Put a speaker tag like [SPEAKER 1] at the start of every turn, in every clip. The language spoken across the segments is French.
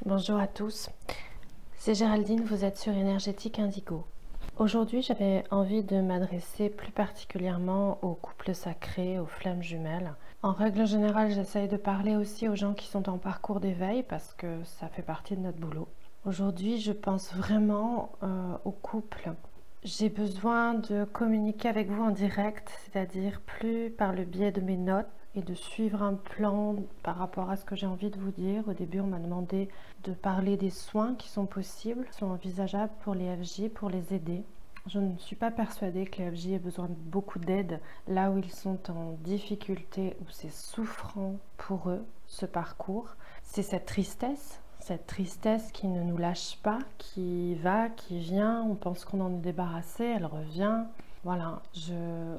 [SPEAKER 1] Bonjour à tous, c'est Géraldine, vous êtes sur Énergétique Indigo. Aujourd'hui, j'avais envie de m'adresser plus particulièrement aux couples sacrés, aux flammes jumelles. En règle générale, j'essaye de parler aussi aux gens qui sont en parcours d'éveil parce que ça fait partie de notre boulot. Aujourd'hui, je pense vraiment aux couples. J'ai besoin de communiquer avec vous en direct, c'est-à-dire plus par le biais de mes notes et de suivre un plan par rapport à ce que j'ai envie de vous dire. Au début, on m'a demandé de parler des soins qui sont possibles, qui sont envisageables pour les FJ, pour les aider. Je ne suis pas persuadée que les FJ aient besoin de beaucoup d'aide là où ils sont en difficulté, où c'est souffrant pour eux, ce parcours. C'est cette tristesse qui ne nous lâche pas, qui va, qui vient, on pense qu'on en est débarrassé, elle revient. Voilà,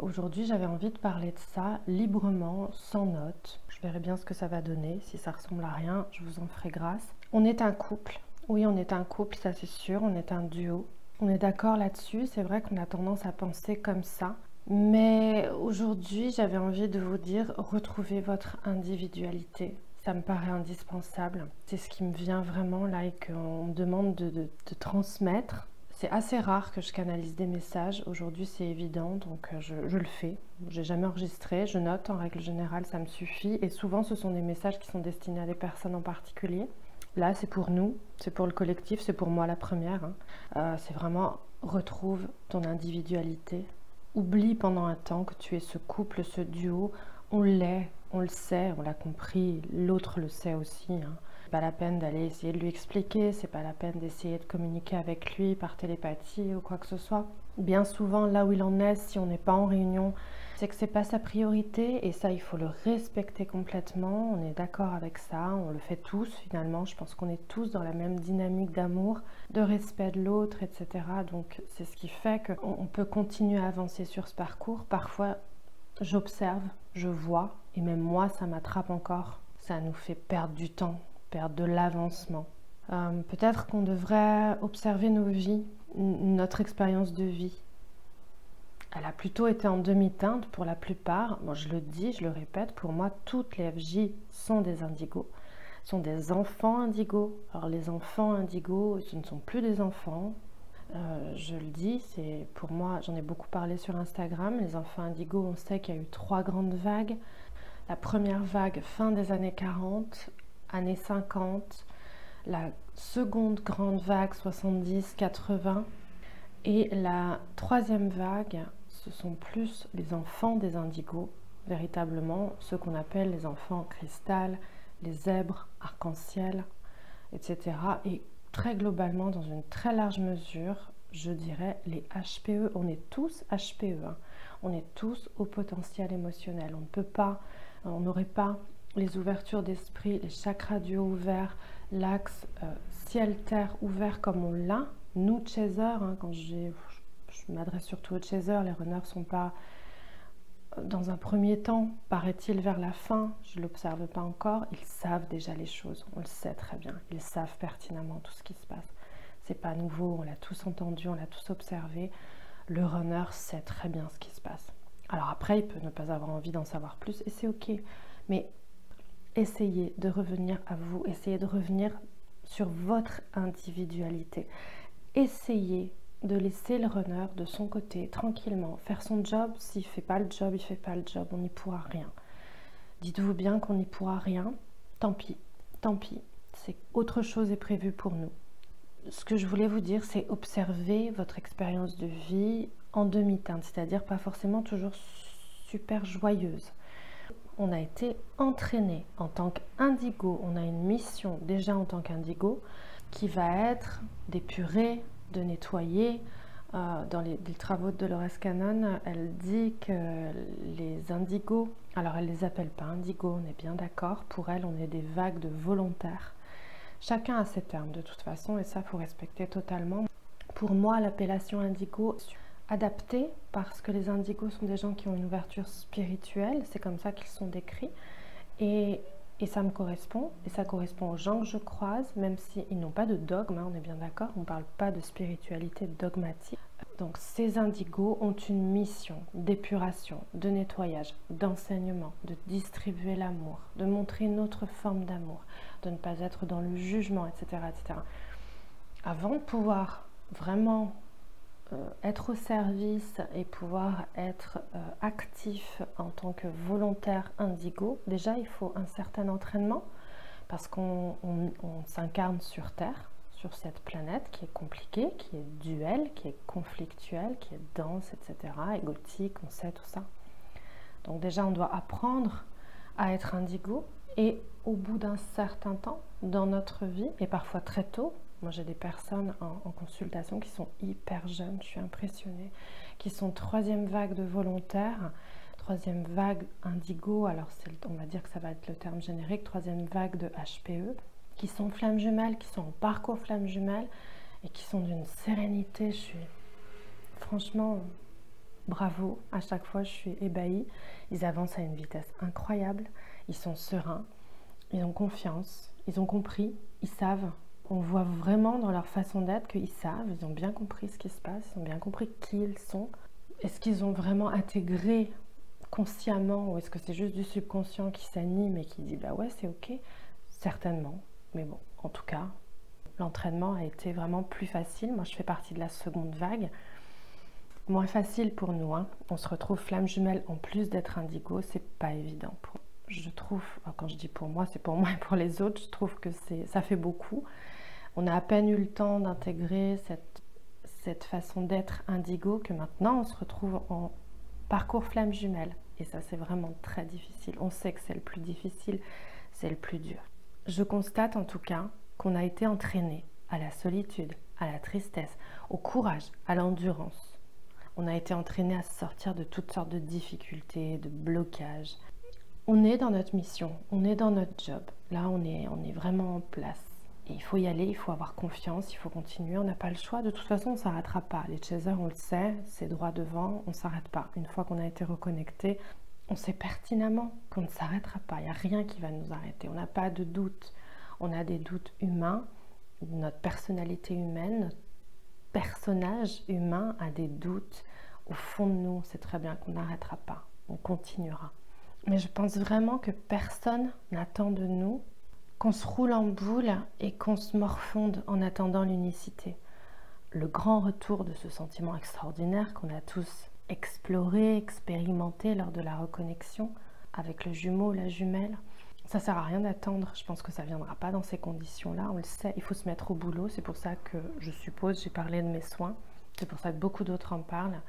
[SPEAKER 1] aujourd'hui j'avais envie de parler de ça librement, sans notes. Je verrai bien ce que ça va donner. Si ça ressemble à rien, je vous en ferai grâce. On est un couple. Oui, on est un couple, ça c'est sûr. On est un duo. On est d'accord là-dessus. C'est vrai qu'on a tendance à penser comme ça. Mais aujourd'hui, j'avais envie de vous dire, retrouvez votre individualité. Ça me paraît indispensable. C'est ce qui me vient vraiment là et qu'on me demande de transmettre. C'est assez rare que je canalise des messages. Aujourd'hui, c'est évident, donc je le fais. J'ai jamais enregistré, je note en règle générale, ça me suffit. Et souvent, ce sont des messages qui sont destinés à des personnes en particulier. Là, c'est pour nous, c'est pour le collectif, c'est pour moi la première. C'est vraiment retrouve ton individualité. Oublie pendant un temps que tu es ce couple, ce duo. On l'est, on le sait, on l'a compris, l'autre le sait aussi. C'est pas la peine d'aller essayer de lui expliquer, c'est pas la peine d'essayer de communiquer avec lui par télépathie ou quoi que ce soit. Bien souvent, là où il en est, si on n'est pas en réunion, c'est que c'est pas sa priorité et ça, il faut le respecter complètement. On est d'accord avec ça, on le fait tous finalement. Je pense qu'on est tous dans la même dynamique d'amour, de respect de l'autre, etc. Donc c'est ce qui fait qu'on peut continuer à avancer sur ce parcours. Parfois, j'observe, je vois, et même moi, ça m'attrape encore. Ça nous fait perdre du temps, perdre de l'avancement. Peut-être qu'on devrait observer nos vies, notre expérience de vie. Elle a plutôt été en demi-teinte pour la plupart. Bon, je le dis, je le répète, pour moi, toutes les FJ sont des indigos, sont des enfants indigos. Alors les enfants indigos, ce ne sont plus des enfants. Je le dis, c'est pour moi, j'en ai beaucoup parlé sur Instagram. Les enfants indigos, on sait qu'il y a eu 3 grandes vagues. La première vague, fin des années 40, années 50. La seconde grande vague, 70-80. Et la troisième vague, ce sont plus les enfants des indigos, véritablement, ceux qu'on appelle les enfants cristal, les zèbres, arc-en-ciel, etc. Et très globalement, dans une très large mesure, je dirais les HPE. On est tous HPE, hein. On est tous au potentiel émotionnel. On ne peut pas, on n'aurait pas les ouvertures d'esprit, les chakras du haut ouverts, l'axe ciel-terre ouvert comme on l'a. Nous, chasers, hein, quand je m'adresse surtout aux chasers, les runners ne sont pas dans un premier temps, paraît-il vers la fin, je ne l'observe pas encore, ils savent déjà les choses, on le sait très bien, ils savent pertinemment tout ce qui se passe. C'est pas nouveau, on l'a tous entendu, on l'a tous observé, le runner sait très bien ce qui se passe. Alors après, il peut ne pas avoir envie d'en savoir plus et c'est ok, mais essayez de revenir à vous, essayez de revenir sur votre individualité. Essayez de laisser le runner de son côté, tranquillement, faire son job. S'il ne fait pas le job, il ne fait pas le job, on n'y pourra rien. Dites-vous bien qu'on n'y pourra rien, tant pis, c'est autre chose est prévu pour nous. Ce que je voulais vous dire, c'est observer votre expérience de vie en demi-teinte, c'est-à-dire pas forcément toujours super joyeuse. On a été entraîné en tant qu'indigo, on a une mission déjà en tant qu'indigo qui va être d'épurer, de nettoyer. Dans les travaux de Dolores Cannon, elle dit que les indigos, alors elle les appelle pas indigos, on est bien d'accord, pour elle on est des vagues de volontaires. Chacun a ses termes de toute façon et ça faut respecter totalement. Pour moi l'appellation indigo est adaptée parce que les indigos sont des gens qui ont une ouverture spirituelle, c'est comme ça qu'ils sont décrits et ça me correspond, et ça correspond aux gens que je croise, même s'ils n'ont pas de dogme, hein, on est bien d'accord, on ne parle pas de spiritualité dogmatique. Donc ces indigos ont une mission d'épuration, de nettoyage, d'enseignement, de distribuer l'amour, de montrer une autre forme d'amour, de ne pas être dans le jugement, etc., etc. Avant de pouvoir vraiment être au service et pouvoir être actif en tant que volontaire indigo, déjà il faut un certain entraînement parce qu'on s'incarne sur Terre, sur cette planète qui est compliquée, qui est duelle, qui est conflictuelle, qui est dense, etc., égotique, on sait tout ça. Donc déjà on doit apprendre à être indigo et au bout d'un certain temps dans notre vie, et parfois très tôt, moi j'ai des personnes en consultation qui sont hyper jeunes, je suis impressionnée, qui sont 3e vague de volontaires, 3e vague indigo, alors on va dire que ça va être le terme générique, 3e vague de HPE, qui sont flammes jumelles, qui sont en parcours flammes jumelles et qui sont d'une sérénité, je suis franchement bravo, à chaque fois je suis ébahie, ils avancent à une vitesse incroyable, ils sont sereins, ils ont confiance, ils ont compris, ils savent. On voit vraiment dans leur façon d'être qu'ils savent, ils ont bien compris ce qui se passe, ils ont bien compris qui ils sont. Est-ce qu'ils ont vraiment intégré consciemment ou est-ce que c'est juste du subconscient qui s'anime et qui dit bah ouais c'est ok? Certainement, mais bon, en tout cas, l'entraînement a été vraiment plus facile. Moi je fais partie de la 2e vague. Moins facile pour nous, hein. On se retrouve flamme jumelle en plus d'être indigo, c'est pas évident. Je trouve, quand je dis pour moi, c'est pour moi et pour les autres, je trouve que ça fait beaucoup. On a à peine eu le temps d'intégrer cette façon d'être indigo que maintenant on se retrouve en parcours flamme jumelle. Et ça c'est vraiment très difficile. On sait que c'est le plus difficile, c'est le plus dur. Je constate en tout cas qu'on a été entraîné à la solitude, à la tristesse, au courage, à l'endurance. On a été entraîné à sortir de toutes sortes de difficultés, de blocages. On est dans notre mission, on est dans notre job. Là, on est vraiment en place. Et il faut y aller, il faut avoir confiance, il faut continuer. On n'a pas le choix. De toute façon, on ne s'arrêtera pas. Les chasers, on le sait, c'est droit devant, on ne s'arrête pas. Une fois qu'on a été reconnecté, on sait pertinemment qu'on ne s'arrêtera pas. Il n'y a rien qui va nous arrêter. On n'a pas de doute. On a des doutes humains. Notre personnalité humaine, notre personnage humain a des doutes. Au fond de nous, on sait très bien qu'on n'arrêtera pas. On continuera. Mais je pense vraiment que personne n'attend de nous qu'on se roule en boule et qu'on se morfonde en attendant l'unicité. Le grand retour de ce sentiment extraordinaire qu'on a tous exploré, expérimenté lors de la reconnexion avec le jumeau, la jumelle, ça sert à rien d'attendre. Je pense que ça ne viendra pas dans ces conditions-là, on le sait, il faut se mettre au boulot. C'est pour ça que, je suppose, j'ai parlé de mes soins, c'est pour ça que beaucoup d'autres en parlent.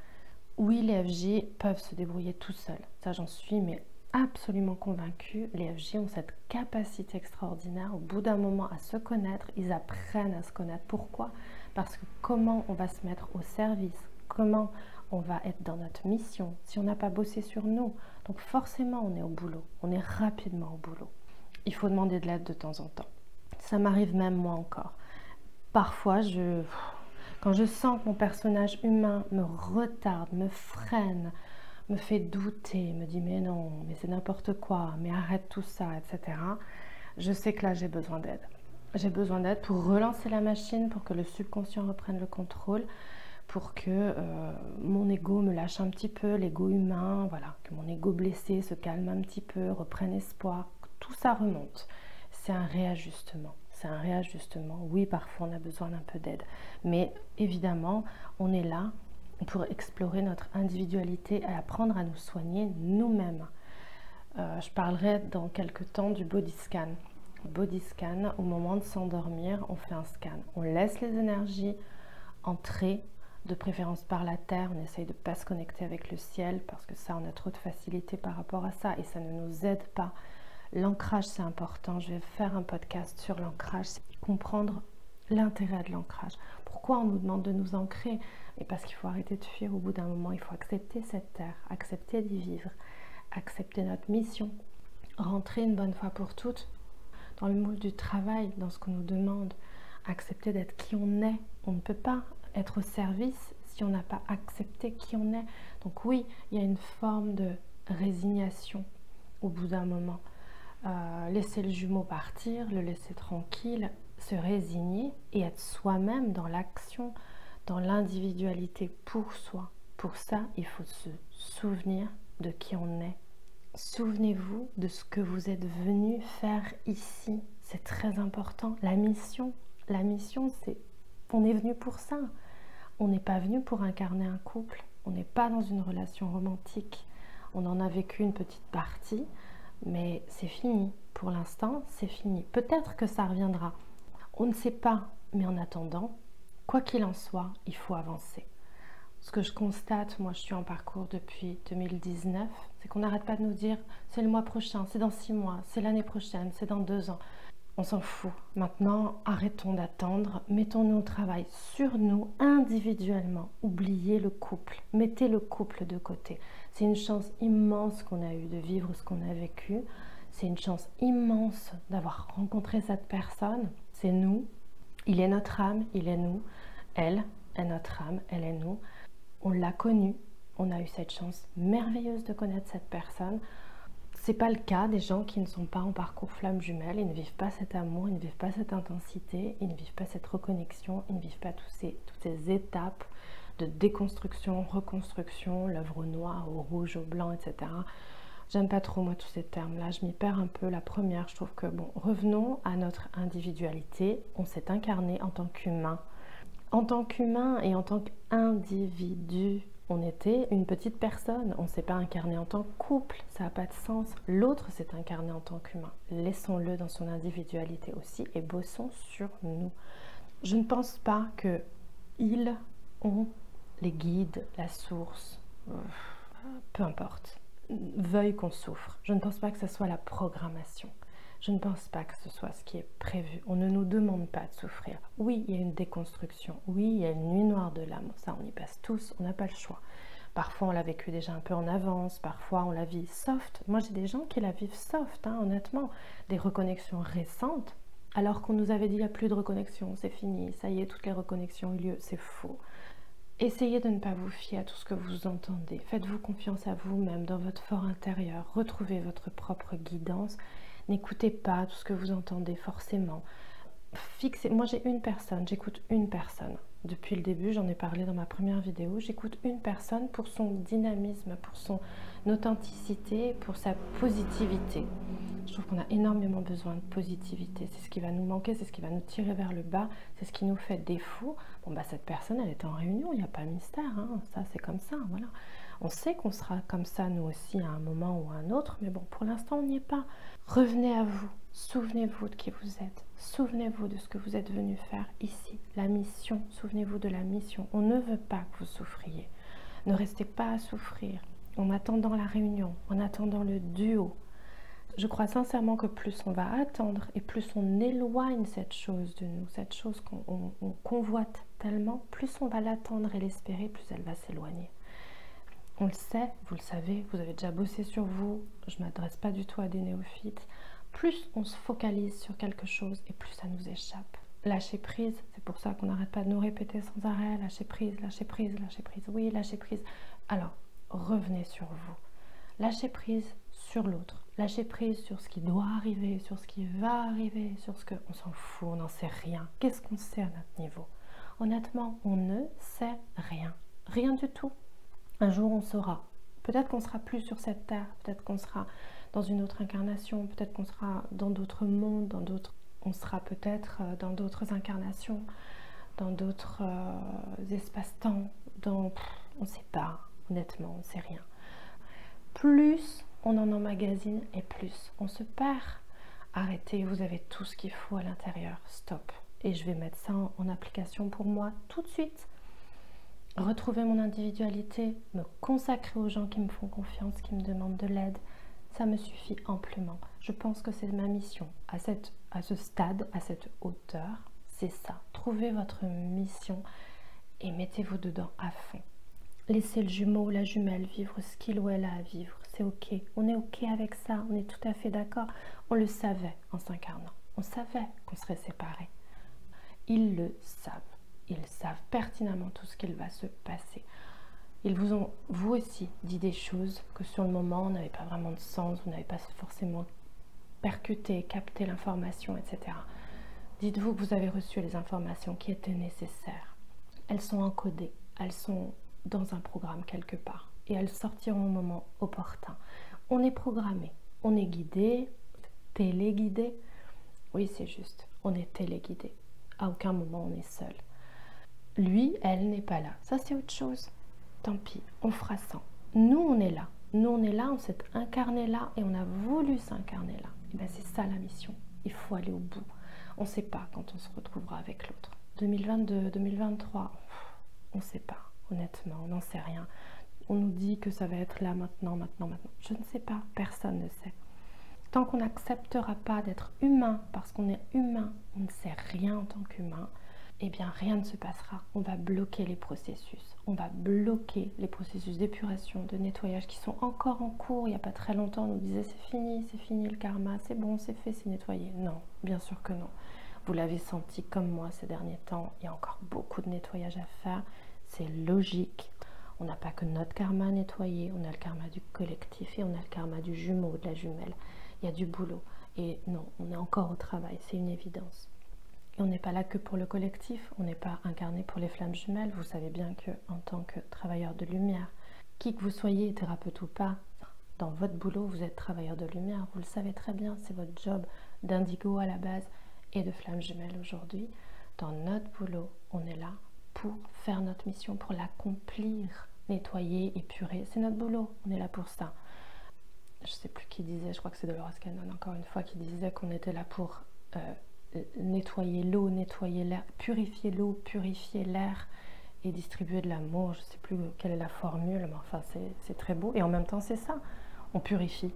[SPEAKER 1] Oui, les FJ peuvent se débrouiller tout seuls, ça j'en suis mais absolument convaincue. Les FJ ont cette capacité extraordinaire au bout d'un moment à se connaître, ils apprennent à se connaître. Pourquoi? Parce que comment on va se mettre au service, comment on va être dans notre mission si on n'a pas bossé sur nous? Donc forcément on est au boulot, on est rapidement au boulot. Il faut demander de l'aide de temps en temps. Ça m'arrive même moi encore. Parfois quand je sens que mon personnage humain me retarde, me freine, me fait douter, me dit mais non, mais c'est n'importe quoi, mais arrête tout ça, etc. Je sais que là j'ai besoin d'aide. J'ai besoin d'aide pour relancer la machine, pour que le subconscient reprenne le contrôle, pour que mon ego me lâche un petit peu, l'ego humain, voilà, que mon ego blessé se calme un petit peu, reprenne espoir, que tout ça remonte. C'est un réajustement. C'est un réajustement. Oui, parfois on a besoin d'un peu d'aide, mais évidemment, on est là pour explorer notre individualité et apprendre à nous soigner nous-mêmes. Je parlerai dans quelques temps du body scan. Body scan, au moment de s'endormir, on fait un scan. On laisse les énergies entrer, de préférence par la terre. On essaye de ne pas se connecter avec le ciel parce que ça, on a trop de facilité par rapport à ça et ça ne nous aide pas. L'ancrage, c'est important. Je vais faire un podcast sur l'ancrage, comprendre l'intérêt de l'ancrage. Pourquoi on nous demande de nous ancrer? Et parce qu'il faut arrêter de fuir au bout d'un moment. Il faut accepter cette terre, accepter d'y vivre, accepter notre mission, rentrer une bonne fois pour toutes dans le moule du travail, dans ce qu'on nous demande, accepter d'être qui on est. On ne peut pas être au service si on n'a pas accepté qui on est. Donc oui, il y a une forme de résignation au bout d'un moment. Laisser le jumeau partir, le laisser tranquille, se résigner et être soi-même dans l'action, dans l'individualité pour soi. Pour ça, il faut se souvenir de qui on est. Souvenez-vous de ce que vous êtes venu faire ici. c'est très important. La mission, c'est, on est venu pour ça. On n'est pas venu pour incarner un couple. On n'est pas dans une relation romantique. On en a vécu une petite partie, mais c'est fini. Pour l'instant, c'est fini. Peut-être que ça reviendra. On ne sait pas, mais en attendant, quoi qu'il en soit, il faut avancer. Ce que je constate, moi je suis en parcours depuis 2019, c'est qu'on n'arrête pas de nous dire c'est le mois prochain, c'est dans 6 mois, c'est l'année prochaine, c'est dans 2 ans. On s'en fout. Maintenant, arrêtons d'attendre, mettons-nous au travail sur nous individuellement. Oubliez le couple, mettez le couple de côté. C'est une chance immense qu'on a eue de vivre ce qu'on a vécu. C'est une chance immense d'avoir rencontré cette personne. C'est nous. Il est notre âme, il est nous. Elle est notre âme, elle est nous. On l'a connue. On a eu cette chance merveilleuse de connaître cette personne. C'est pas le cas des gens qui ne sont pas en parcours flamme jumelle. Ils ne vivent pas cet amour, ils ne vivent pas cette intensité, ils ne vivent pas cette reconnexion, ils ne vivent pas toutes ces étapes de déconstruction, reconstruction, l'œuvre au noir, au rouge, au blanc, etc. J'aime pas trop moi tous ces termes-là, je m'y perds un peu. La première, je trouve que bon, revenons à notre individualité. On s'est incarné en tant qu'humain. En tant qu'humain et en tant qu'individu, on était une petite personne. On ne s'est pas incarné en tant que couple, ça n'a pas de sens. L'autre s'est incarné en tant qu'humain. Laissons-le dans son individualité aussi et bossons sur nous. Je ne pense pas qu'ils ont les guides, la source, peu importe, veuille qu'on souffre. Je ne pense pas que ce soit la programmation. Je ne pense pas que ce soit ce qui est prévu. On ne nous demande pas de souffrir. Oui, il y a une déconstruction. Oui, il y a une nuit noire de l'âme. Ça, on y passe tous. On n'a pas le choix. Parfois, on l'a vécu déjà un peu en avance. Parfois, on la vit soft. Moi, j'ai des gens qui la vivent soft, hein, honnêtement. Des reconnexions récentes. Alors qu'on nous avait dit, il n'y a plus de reconnexion. C'est fini. Ça y est, toutes les reconnexions ont eu lieu. C'est faux. Essayez de ne pas vous fier à tout ce que vous entendez. Faites-vous confiance à vous-même, dans votre fort intérieur. Retrouvez votre propre guidance. N'écoutez pas tout ce que vous entendez forcément. Fixez. Moi, j'ai une personne, j'écoute une personne. Depuis le début, j'en ai parlé dans ma première vidéo, j'écoute une personne pour son dynamisme, pour son authenticité, pour sa positivité. Je trouve qu'on a énormément besoin de positivité. C'est ce qui va nous manquer, c'est ce qui va nous tirer vers le bas, c'est ce qui nous fait défaut. Bon, bah, cette personne, elle était en réunion, il n'y a pas de mystère, hein. Ça, c'est comme ça, voilà. On sait qu'on sera comme ça, nous aussi, à un moment ou à un autre, mais bon, pour l'instant, on n'y est pas. Revenez à vous, souvenez-vous de qui vous êtes, souvenez-vous de ce que vous êtes venu faire ici, la mission, souvenez-vous de la mission. On ne veut pas que vous souffriez. Ne restez pas à souffrir en attendant la réunion, en attendant le duo. Je crois sincèrement que plus on va attendre et plus on éloigne cette chose de nous, cette chose qu'on convoite tellement, plus on va l'attendre et l'espérer, plus elle va s'éloigner. On le sait, vous le savez, vous avez déjà bossé sur vous, je ne m'adresse pas du tout à des néophytes. Plus on se focalise sur quelque chose et plus ça nous échappe. Lâcher prise, c'est pour ça qu'on n'arrête pas de nous répéter sans arrêt, lâcher prise, lâcher prise, lâcher prise, oui, lâcher prise. Alors, revenez sur vous. Lâchez prise sur l'autre, lâchez prise sur ce qui doit arriver, sur ce qui va arriver, sur ce que... On s'en fout, on n'en sait rien. Qu'est-ce qu'on sait à notre niveau? Honnêtement, on ne sait rien. Rien du tout. Un jour, on saura. Peut-être qu'on sera plus sur cette terre, peut-être qu'on sera dans une autre incarnation, peut-être qu'on sera dans d'autres mondes, on sera peut-être dans d'autres incarnations, dans d'autres espaces-temps, on ne sait pas, honnêtement, on ne sait rien. Plus on en emmagasine et plus on se perd. Arrêtez, vous avez tout ce qu'il faut à l'intérieur, stop. Et je vais mettre ça en application pour moi tout de suite. Retrouver mon individualité, me consacrer aux gens qui me font confiance, qui me demandent de l'aide, ça me suffit amplement. Je pense que c'est ma mission à ce stade, à cette hauteur, c'est ça. Trouvez votre mission et mettez-vous dedans à fond. Laissez le jumeau ou la jumelle vivre ce qu'il ou elle a à vivre, c'est ok. On est ok avec ça, on est tout à fait d'accord. On le savait en s'incarnant, on savait qu'on serait séparés. Ils le savent. Ils savent pertinemment tout ce qu'il va se passer. Ils vous ont, vous aussi, dit des choses que sur le moment, n'avaient pas vraiment de sens, vous n'avez pas forcément percuté, capté l'information, etc. Dites-vous que vous avez reçu les informations qui étaient nécessaires. Elles sont encodées, elles sont dans un programme quelque part et elles sortiront au moment opportun. On est programmé, on est guidé, téléguidé. Oui, c'est juste. On est téléguidé. À aucun moment on est seul. Lui, elle n'est pas là. Ça, c'est autre chose. Tant pis, on fera sans. Nous, on est là. Nous, on est là, on s'est incarné là et on a voulu s'incarner là. Et bien, c'est ça la mission. Il faut aller au bout. On ne sait pas quand on se retrouvera avec l'autre. 2022, 2023, on ne sait pas. Honnêtement, on n'en sait rien. On nous dit que ça va être là maintenant, maintenant, maintenant. Je ne sais pas. Personne ne sait. Tant qu'on n'acceptera pas d'être humain, parce qu'on est humain, on ne sait rien en tant qu'humain, eh bien rien ne se passera. On va bloquer les processus. On va bloquer les processus d'épuration, de nettoyage qui sont encore en cours. Il n'y a pas très longtemps, on nous disait c'est fini le karma, c'est bon, c'est fait, c'est nettoyé. Non, bien sûr que non. Vous l'avez senti comme moi ces derniers temps, il y a encore beaucoup de nettoyage à faire. C'est logique. On n'a pas que notre karma à nettoyer, on a le karma du collectif et on a le karma du jumeau, de la jumelle. Il y a du boulot. Et non, on est encore au travail, c'est une évidence. Et on n'est pas là que pour le collectif, on n'est pas incarné pour les flammes jumelles. Vous savez bien que en tant que travailleur de lumière, qui que vous soyez, thérapeute ou pas, dans votre boulot, vous êtes travailleur de lumière. Vous le savez très bien, c'est votre job d'indigo à la base et de flammes jumelles aujourd'hui. Dans notre boulot, on est là pour faire notre mission, pour l'accomplir, nettoyer, épurer. C'est notre boulot, on est là pour ça. Je ne sais plus qui disait, je crois que c'est Dolores Cannon encore une fois, qui disait qu'on était là pour nettoyer l'eau, nettoyer l'air, purifier l'eau, purifier l'air et distribuer de l'amour. Je ne sais plus quelle est la formule, mais enfin c'est très beau. Et en même temps c'est ça, on purifie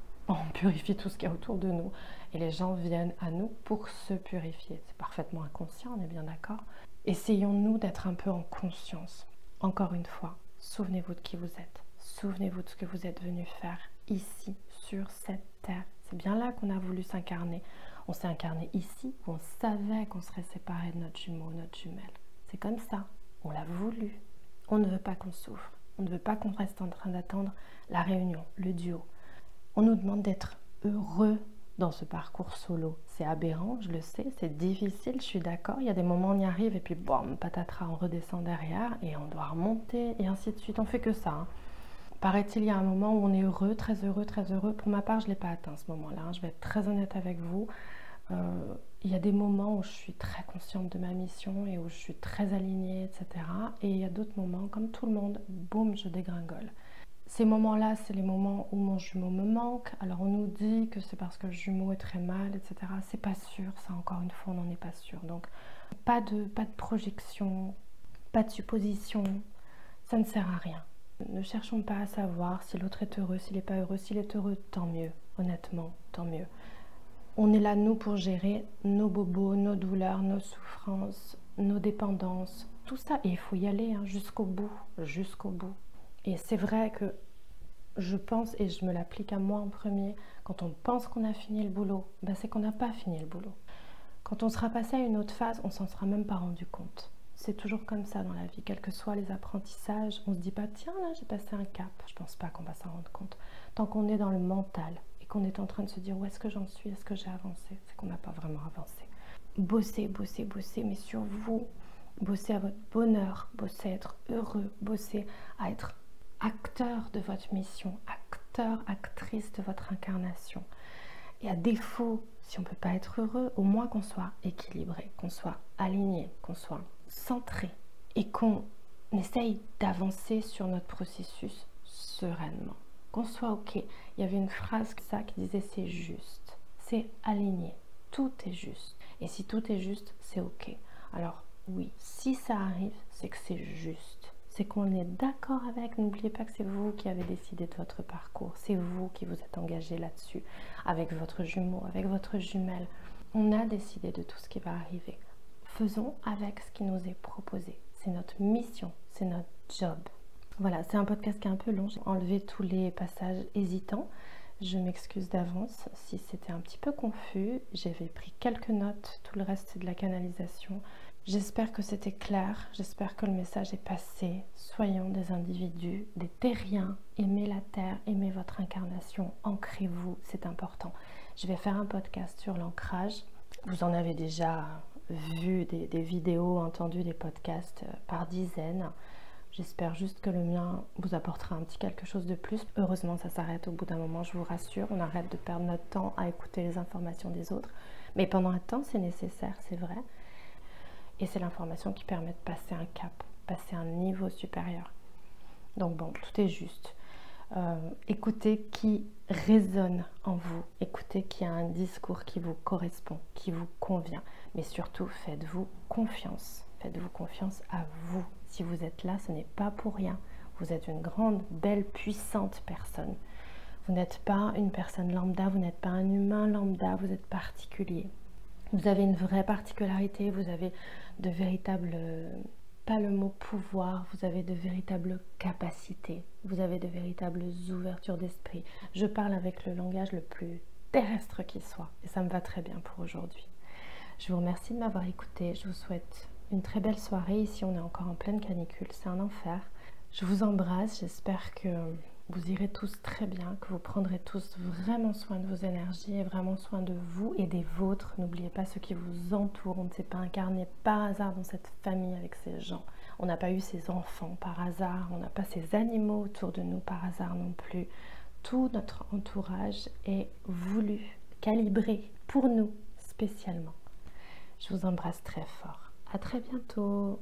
[SPEAKER 1] tout ce qu'il y a autour de nous. Et les gens viennent à nous pour se purifier. C'est parfaitement inconscient, on est bien d'accord. Essayons-nous d'être un peu en conscience. Encore une fois, souvenez-vous de qui vous êtes. Souvenez-vous de ce que vous êtes venu faire ici, sur cette terre. C'est bien là qu'on a voulu s'incarner. On s'est incarné ici, où on savait qu'on serait séparés de notre jumeau, notre jumelle. C'est comme ça, on l'a voulu. On ne veut pas qu'on souffre. On ne veut pas qu'on reste en train d'attendre la réunion, le duo. On nous demande d'être heureux dans ce parcours solo. C'est aberrant, je le sais, c'est difficile, je suis d'accord. Il y a des moments où on y arrive et puis bam, patatras, on redescend derrière et on doit remonter et ainsi de suite. On fait que ça, hein. Paraît-il, il y a un moment où on est heureux, très heureux, très heureux. Pour ma part, je ne l'ai pas atteint ce moment-là, hein. Je vais être très honnête avec vous. Il y a des moments où je suis très consciente de ma mission et où je suis très alignée, etc. Et il y a d'autres moments, comme tout le monde, boum, je dégringole. Ces moments-là, c'est les moments où mon jumeau me manque. Alors on nous dit que c'est parce que le jumeau est très mal, etc. C'est pas sûr, ça encore une fois, on n'en est pas sûr. Donc pas de projection, pas de supposition, ça ne sert à rien. Ne cherchons pas à savoir si l'autre est heureux, s'il n'est pas heureux. S'il est heureux, tant mieux, honnêtement, tant mieux. On est là, nous, pour gérer nos bobos, nos douleurs, nos souffrances, nos dépendances, tout ça. Et il faut y aller, hein, jusqu'au bout, jusqu'au bout. Et c'est vrai que je pense, et je me l'applique à moi en premier, quand on pense qu'on a fini le boulot, ben c'est qu'on n'a pas fini le boulot. Quand on sera passé à une autre phase, on s'en sera même pas rendu compte. C'est toujours comme ça dans la vie, quels que soient les apprentissages, on se dit pas tiens là j'ai passé un cap, je pense pas qu'on va s'en rendre compte. Tant qu'on est dans le mental et qu'on est en train de se dire où est-ce que j'en suis, est-ce que j'ai avancé, c'est qu'on n'a pas vraiment avancé. Bossez, bossez, bossez, mais sur vous, bossez à votre bonheur, bossez à être heureux, bossez à être acteur de votre mission, acteur, actrice de votre incarnation. Et à défaut, si on ne peut pas être heureux, au moins qu'on soit équilibré, qu'on soit aligné, qu'on soit centré et qu'on essaye d'avancer sur notre processus sereinement, qu'on soit ok. Il y avait une phrase qui disait c'est juste, c'est aligné, tout est juste. Et si tout est juste, c'est ok. Alors oui, si ça arrive, c'est que c'est juste. C'est qu'on est d'accord avec. N'oubliez pas que c'est vous qui avez décidé de votre parcours. C'est vous qui vous êtes engagé là-dessus, avec votre jumeau, avec votre jumelle. On a décidé de tout ce qui va arriver. Faisons avec ce qui nous est proposé. C'est notre mission, c'est notre job. Voilà, c'est un podcast qui est un peu long. J'ai enlevé tous les passages hésitants. Je m'excuse d'avance si c'était un petit peu confus. J'avais pris quelques notes, tout le reste c'est de la canalisation. J'espère que c'était clair, j'espère que le message est passé. Soyons des individus, des terriens. Aimez la terre, aimez votre incarnation, ancrez-vous, c'est important. Je vais faire un podcast sur l'ancrage. Vous en avez déjà vu des vidéos, entendu des podcasts par dizaines. J'espère juste que le mien vous apportera un petit quelque chose de plus. Heureusement, ça s'arrête au bout d'un moment, je vous rassure. On arrête de perdre notre temps à écouter les informations des autres. Mais pendant un temps, c'est nécessaire, c'est vrai. Et c'est l'information qui permet de passer un cap, passer un niveau supérieur. Donc bon, tout est juste. Écoutez qui résonne en vous, écoutez qui a un discours qui vous correspond, qui vous convient. Mais surtout, faites-vous confiance. Faites-vous confiance à vous. Si vous êtes là, ce n'est pas pour rien. Vous êtes une grande, belle, puissante personne. Vous n'êtes pas une personne lambda, vous n'êtes pas un humain lambda, vous êtes particulier. Vous avez une vraie particularité, vous avez de véritables, pas le mot pouvoir, vous avez de véritables capacités, vous avez de véritables ouvertures d'esprit. Je parle avec le langage le plus terrestre qui soit et ça me va très bien pour aujourd'hui. Je vous remercie de m'avoir écouté, je vous souhaite une très belle soirée. Ici on est encore en pleine canicule, c'est un enfer. Je vous embrasse, j'espère que vous irez tous très bien, que vous prendrez tous vraiment soin de vos énergies et vraiment soin de vous et des vôtres. N'oubliez pas ceux qui vous entourent. On ne s'est pas incarné par hasard dans cette famille avec ces gens. On n'a pas eu ces enfants par hasard. On n'a pas ces animaux autour de nous par hasard non plus. Tout notre entourage est voulu, calibré pour nous spécialement. Je vous embrasse très fort. À très bientôt.